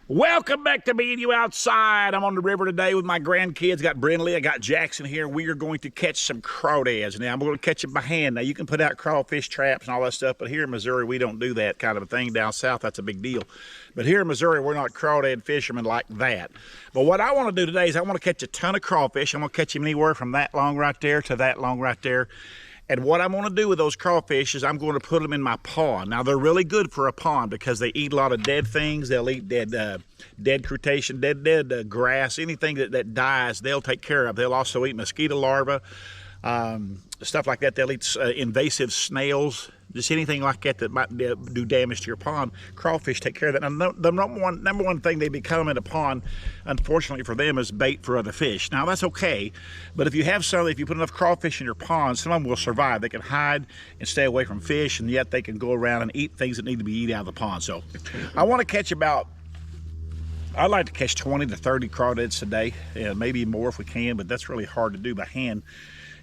Welcome back to Me and You Outside. I'm on the river today with my grandkids. Got Brindley, I got Jackson here. We are going to catch some crawdads. Now, I'm going to catch them by hand. Now, you can put out crawfish traps and all that stuff, but here in Missouri, we don't do that kind of a thing. Down south, that's a big deal. But here in Missouri, we're not crawdad fishermen like that. But what I want to do today is I want to catch a ton of crawfish. I'm going to catch them anywhere from that long right there to that long right there. And what I'm going to do with those crawfish is I'm going to put them in my pond. Now, they're really good for a pond because they eat a lot of dead things. They'll eat dead crustacean, dead grass, anything that dies, they'll take care of. They'll also eat mosquito larvae, stuff like that. They'll eat invasive snails, just anything like that that might do damage to your pond. Crawfish take care of that. Now, the number one thing they become in a pond, unfortunately for them, is bait for other fish. Now, that's okay, but if you put enough crawfish in your pond, some of them will survive. They can hide and stay away from fish, and yet they can go around and eat things that need to be eaten out of the pond. So I want to catch I'd like to catch 20 to 30 crawdads today, maybe more if we can, but that's really hard to do by hand.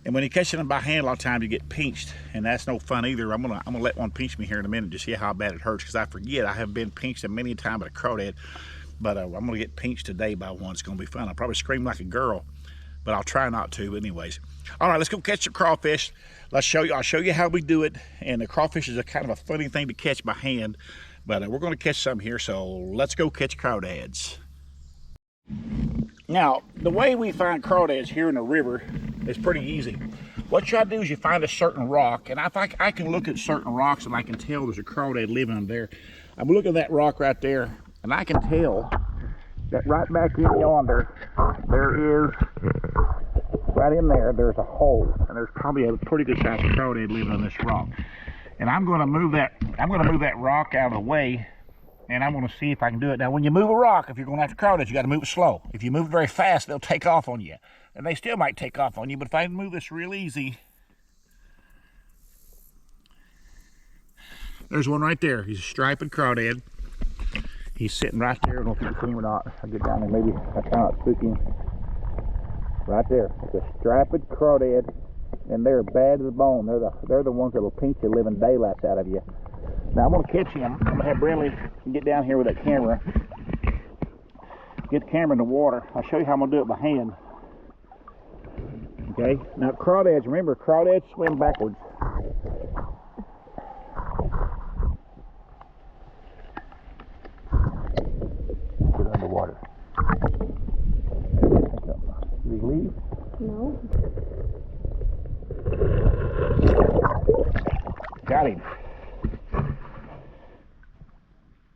And when you're catching them by hand, a lot of times you get pinched, and that's no fun either. I'm gonna let one pinch me here in a minute to see how bad it hurts, because I forget. I have been pinched many times by a crawdad, but I'm gonna get pinched today by one. It's gonna be fun. I'll probably scream like a girl, but I'll try not to. But anyways, all right, let's go catch the crawfish. I'll show you how we do it. And the crawfish is a kind of a funny thing to catch by hand, but we're gonna catch some here. So let's go catch crawdads. Now, the way we find crawdads here in the river is pretty easy. What you try to do is you find a certain rock, and I can look at certain rocks and I can tell there's a crawdad living on there. I'm looking at that rock right there, and I can tell that right back in yonder, there is, right in there, there's a hole, and there's probably a pretty good sized crawdad living on this rock. And I'm going to move that rock out of the way, and I'm going to see if I can do it. Now, when you move a rock, if you're going after crawdads, you got to move it slow. If you move it very fast, they'll take off on you. And they still might take off on you, but if I can move this real easy. There's one right there. He's a striped crawdad. He's sitting right there. I don't know if you can see him or not. I'll get down there. Maybe I try not to spook him. Right there. It's a striped crawdad, and they're bad to the bone. They're the ones that will pinch the living daylights out of you. Now I'm going to catch him. I'm going to have Brindley get down here with that camera. Get the camera in the water. I'll show you how I'm going to do it by hand. Okay, now crawdads, remember, crawdads swim backwards. Get underwater. Did he leave? No. Got him.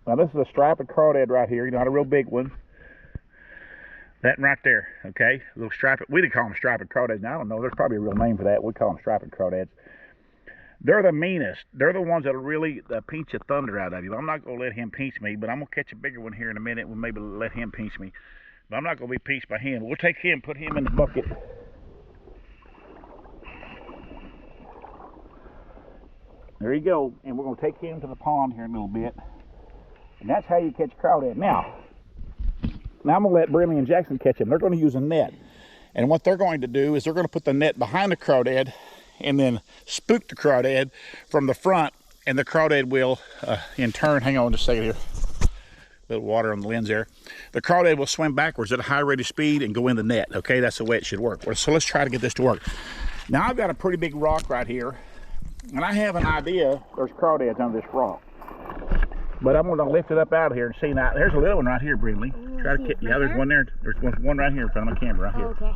Now this is a striped crawdad right here, not a real big one. That right there, okay? Little striped, we call them striped crawdads. Now I don't know, there's probably a real name for that. We call them striped crawdads. They're the meanest. They're the ones that'll really pinch the thunder out of you. I'm not gonna let him pinch me, but I'm gonna catch a bigger one here in a minute. We'll maybe let him pinch me. But I'm not gonna be pinched by him. We'll take him, put him in the bucket. There you go. And we're gonna take him to the pond here in a little bit. And that's how you catch crawdad. Now I'm going to let Brindley and Jackson catch them. They're going to use a net. And what they're going to do is they're going to put the net behind the crawdad and then spook the crawdad from the front. And the crawdad will, in turn, hang on just a second here. A little water on the lens there. The crawdad will swim backwards at a high rate of speed and go in the net. Okay, that's the way it should work. So let's try to get this to work. Now I've got a pretty big rock right here. And I have an idea there's crawdads on this rock. But I'm going to lift it up out of here and see. Now, there's a little one right here, Brindley. Try to get, yeah, there's one there. There's one right here in front of my camera, right here. Okay.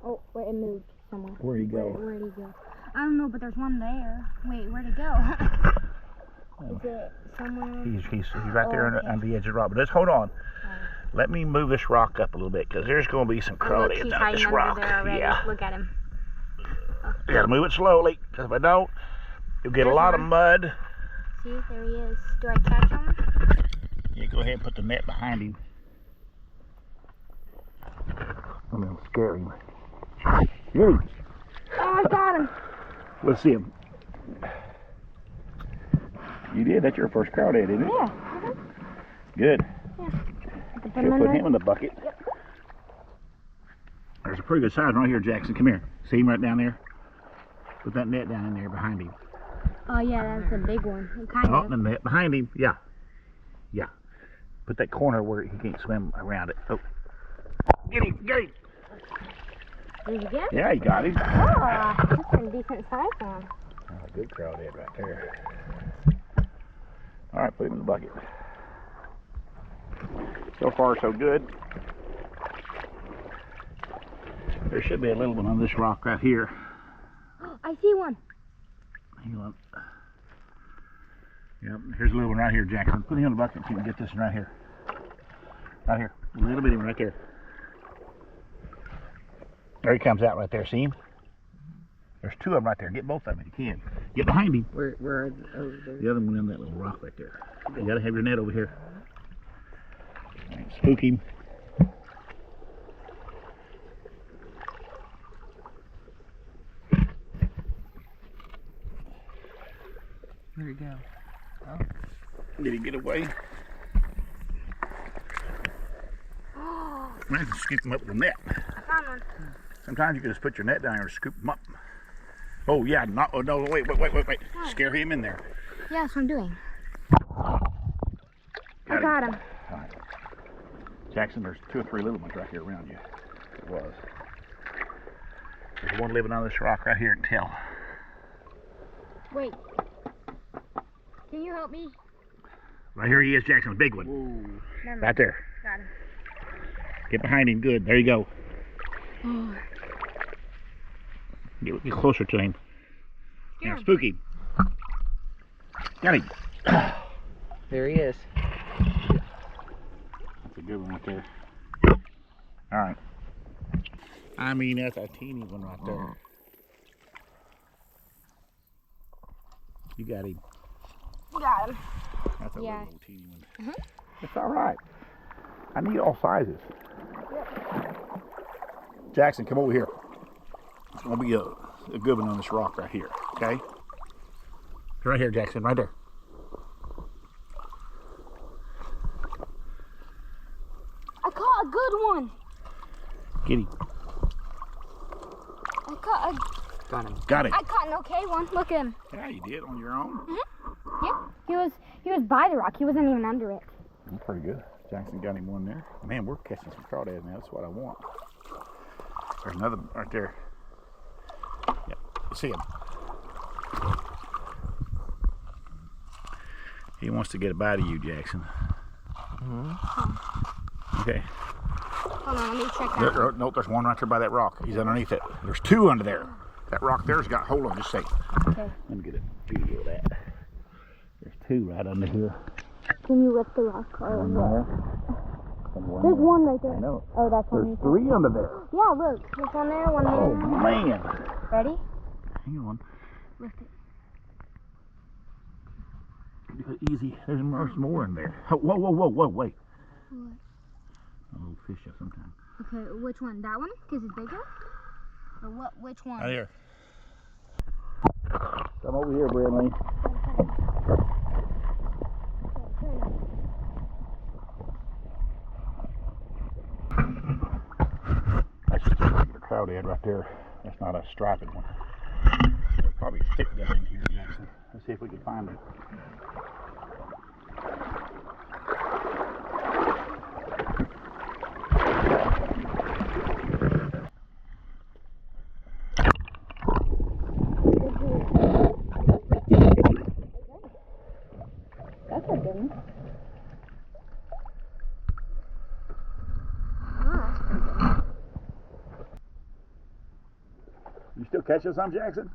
Oh, wait, it moved somewhere. Where'd he go? Where'd he go? I don't know, but there's one there. Wait, where'd he go? Is it somewhere? He's right there on the edge of the rock. But let's hold on. Let me move this rock up a little bit, because there's going to be some crawdads on this rock. Yeah. Look at him. Oh. You got to move it slowly, because if I don't, you'll get a lot of mud. See, there he is. Do I catch him? Yeah, go ahead and put the net behind him. I'm going to scare him. Get him. Oh, I got him. Let's see him. You did. That's your first crawdad, didn't it? Yeah. Good. Yeah. Should put him in the bucket. Yep. There's a pretty good size right here, Jackson. Come here. See him right down there? Put that net down in there behind him. Oh yeah, that's a big one. Kind of. of. The net behind him. Yeah. Yeah. Put that corner where he can't swim around it. Oh. Get him, get him. Did you get him? Yeah, he got him. Oh, that's a decent size one. Oh, a good crawdad right there. All right, put him in the bucket. So far, so good. There should be a little one on this rock right here. I see one. Hang on. Yep, here's a little one right here, Jackson. Put him in the bucket so you can get this one right here. Right here. A little bitty one right there. There he comes out right there. See him? There's two of them right there. Get both of them if you can. Get behind him. Where are over there? The other one in that little rock right there. You gotta have your net over here. All right, spook him. Where'd he go? Oh. Did he get away? I can scoop him up with a net. I found one. Sometimes you can just put your net down here and scoop him up. Oh yeah, not. Oh no! Wait! What? Scare him in there. Yeah, that's what I'm doing. I him. got him. All right. Jackson, there's 2 or 3 little ones right here around you. It was. There's one living on this rock right here. I can tell. Wait. Can you help me? Right here he is, Jackson, a big one. Whoa. Never mind. Right there. Got him. Get behind him. Good. There you go. Oh. Get closer to him. Yeah. Now, spook him. Got him. There he is. That's a good one right there. All right. I mean, that's a teeny one right there. You got him. Got him. That's a Yeah. little teeny one. It's all right. I need all sizes. Yep. Jackson, come over here. It's gonna be a good one on this rock right here. Okay. Right here, Jackson. Right there. I caught a good one. Get him. Got him. Got him. I caught an okay one. Look at him. Yeah, you did on your own. Yeah. He was by the rock. He wasn't even under it. That's pretty good. Jackson got him one there. Man, we're catching some crawdads now. That's what I want. There's another one right there. Yep, you see him. He wants to get a bite of you, Jackson. Okay. Hold on, let me check that. There, nope, there's one right there by that rock. He's underneath it. There's 2 under there. That rock there's got, hold on just a second. Okay. Let me get a video of that. There's 2 right under here. Can you lift the rock? Or One what? there. And one There's there. one right there. I know. Oh, that's There's one. 3 under there. Yeah, look. There's one there, one there. Oh man. Ready? Hang on. Lift it. Easy. There's more in there. Oh, whoa, wait. What? A little fish up sometime. Okay, which one? That one? Because it's bigger? Or what? Which one? Right here. Come over here, Bradley. That's just a regular crawdad right there. That's not a striped one. There's probably a stick down in here, Jackson. Let's see if we can find it. That's a good one. You still catching some, Jackson?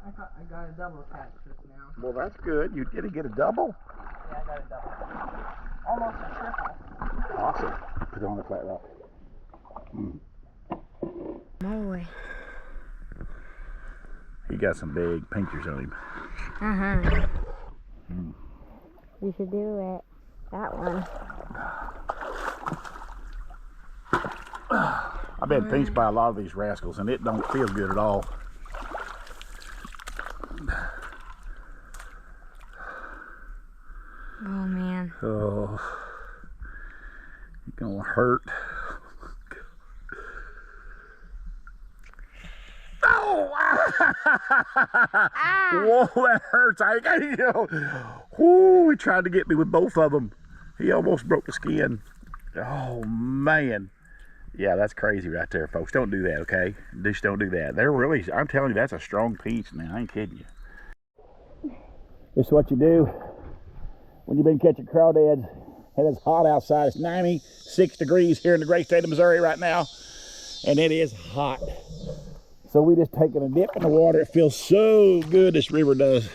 I got a double catch just now. Well, that's good. You did get a double. Yeah, I got a double. Almost a triple. Awesome. Put it on the flat rock. Boy. He got some big pinchers on him. You should do it. That one. I've been pinched by a lot of these rascals, and it don't feel good at all. Oh man. Oh, it's gonna hurt. Oh! Ah! Whoa, that hurts. Whoo, he tried to get me with both of them. He almost broke the skin. Oh man. Yeah, that's crazy right there, folks. Don't do that, okay? Just don't do that. They're really, I'm telling you, that's a strong piece, man. I ain't kidding you. This is what you do when you've been catching crawdads and it's hot outside. It's 96 degrees here in the great state of Missouri right now, and it is hot. So we just taking a dip in the water. It feels so good, this river does.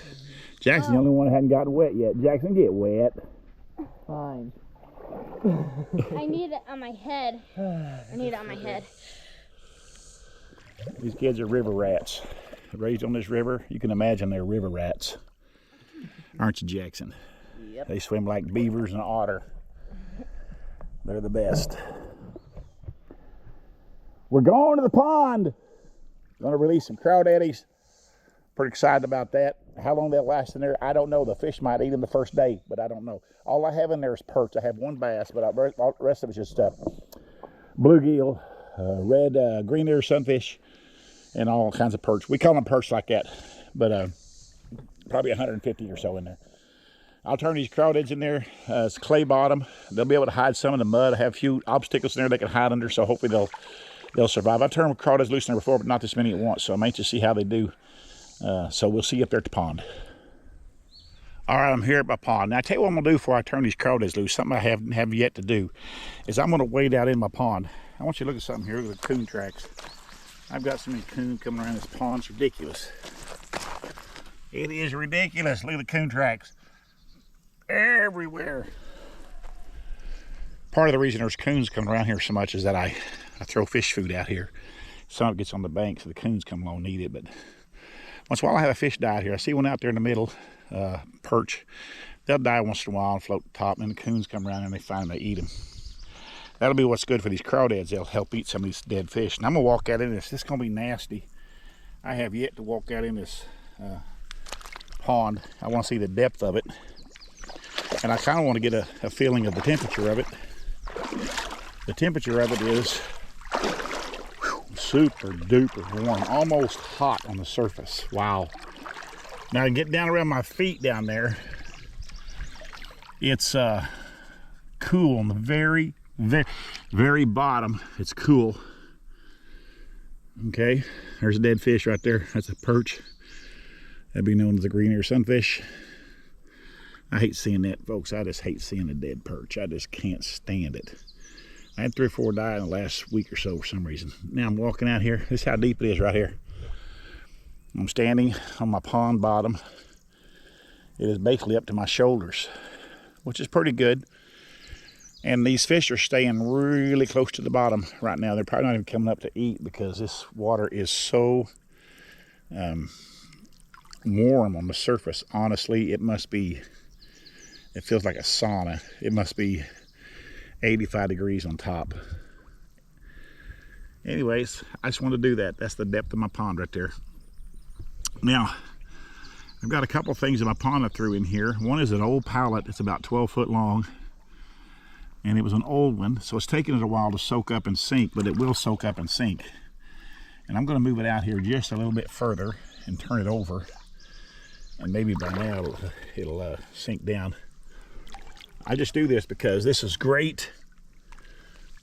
Jackson's the only one that hadn't gotten wet yet. Jackson, get wet. Fine. I need it on my head. I need it on my head. These kids are river rats. Raised on this river, you can imagine they're river rats. Aren't you, Jackson? Yep. They swim like beavers and otter. They're the best. We're going to the pond. Going to release some crawdaddies. Pretty excited about that. How long they'll last in there, I don't know. The fish might eat them the first day, but I don't know. All I have in there is perch. I have one bass, but the rest of it's just bluegill, red, green ear sunfish, and all kinds of perch. We call them perch like that, but probably 150 or so in there. I'll turn these crawdads in there. It's clay bottom. They'll be able to hide some in the mud. I have a few obstacles in there they can hide under, so hopefully they'll survive. I've turned crawdads loose in there before, but not this many at once, so I'm anxious to see how they do. So we'll see you up there at the pond. All right, I'm here at my pond. Now, I tell you what I'm going to do before I turn these crawdads loose. Something I have yet to do is I'm going to wade out in my pond. I want you to look at something here. Look at the coon tracks. I've got so many coon coming around this pond. It's ridiculous. It is ridiculous. Look at the coon tracks everywhere. Part of the reason there's coons coming around here so much is that I throw fish food out here. Some of it gets on the bank, so the coons come along and eat it. But once in a while I have a fish die out here. I see one out there in the middle, perch. They'll die once in a while and float the top, and then the coons come around and they find them, they eat them. That'll be what's good for these crawdads. They'll help eat some of these dead fish. And I'm gonna walk out in this. This is gonna be nasty. I have yet to walk out in this pond. I want to see the depth of it, and I kind of want to get a feeling of the temperature of it. The temperature of it is super duper warm, almost hot on the surface. Wow. Now I get down around my feet down there, it's cool on the very bottom. It's cool. Okay, there's a dead fish right there. That's a perch. That'd be known as a green ear sunfish. I hate seeing that, folks. I just hate seeing a dead perch. I just can't stand it. I had 3 or 4 die in the last week or so for some reason. Now I'm walking out here. This is how deep it is right here. I'm standing on my pond bottom. It is basically up to my shoulders, which is pretty good. And these fish are staying really close to the bottom right now. They're probably not even coming up to eat because this water is so warm on the surface. Honestly, it must be, it feels like a sauna. It must be 85 degrees on top. Anyways, I just want to do that. That's the depth of my pond right there. Now, I've got a couple things in my pond I threw in here. One is an old pallet. It's about 12 foot long. And it was an old one, so it's taking it a while to soak up and sink, but it will soak up and sink. And I'm going to move it out here just a little bit further and turn it over. And maybe by now it'll sink down. I just do this because this is great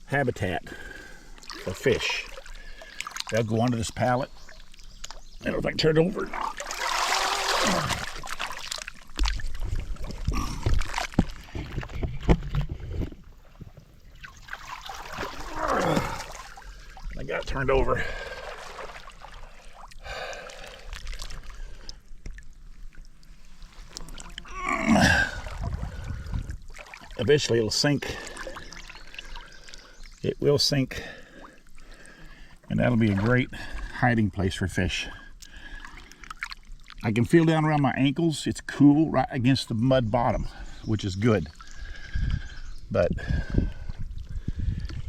habitat for fish. They'll go under this pallet. I don't know if I can turn it over. I got it turned over. Eventually it'll sink. It will sink, and that'll be a great hiding place for fish. I can feel down around my ankles. It's cool right against the mud bottom, which is good. But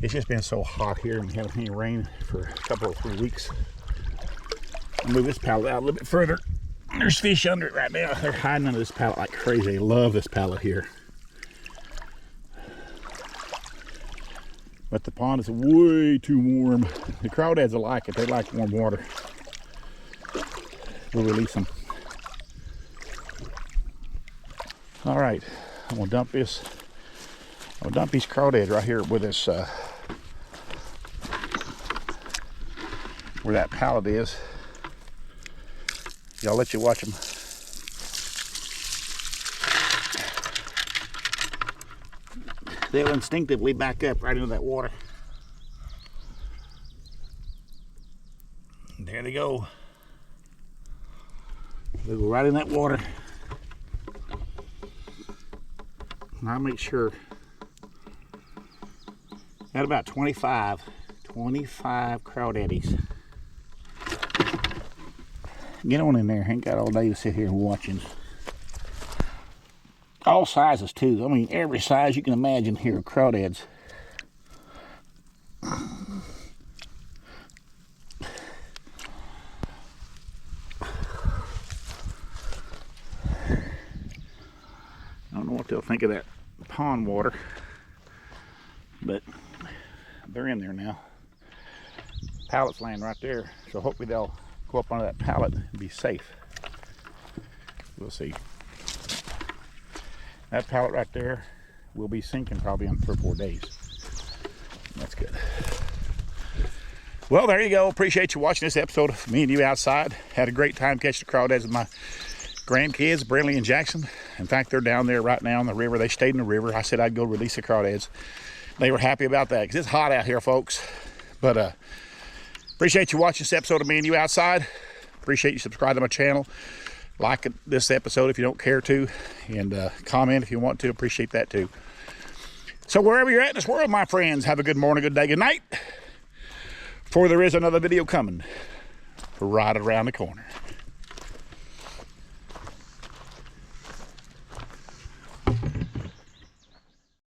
it's just been so hot here and haven't any rain for a couple of 3 weeks. I'll move this pallet out a little bit further. There's fish under it right now. They're hiding under this pallet like crazy. They love this pallet here. But the pond is way too warm. The crawdads will like it. They like warm water. We'll release them. All right, I'm gonna dump this We'll dump these crawdads right here with this, where that pallet is. Y'all let you watch them. They'll instinctively back up right into that water. There they go. They'll go right in that water. And I'll make sure. Got about 25 crawdaddies. Get on in there. Ain't got all day to sit here and watching. All sizes too. I mean, every size you can imagine here of crawdads. I don't know what they'll think of that pond water, but they're in there now. Pallet's laying right there, so hopefully they'll go up onto that pallet and be safe. We'll see. That pallet right there will be sinking probably in 3 or 4 days. That's good. Well, there you go. Appreciate you watching this episode of Me and You Outside. Had a great time catching the crawdads with my grandkids, Brinley and Jackson. In fact, they're down there right now in the river. They stayed in the river. I said I'd go release the crawdads. They were happy about that because it's hot out here, folks. But appreciate you watching this episode of Me and You Outside. Appreciate you subscribing to my channel. Like this episode if you don't care to, and comment if you want to. Appreciate that too. So wherever you're at in this world, my friends, have a good morning, good day, good night. For there is another video coming right around the corner.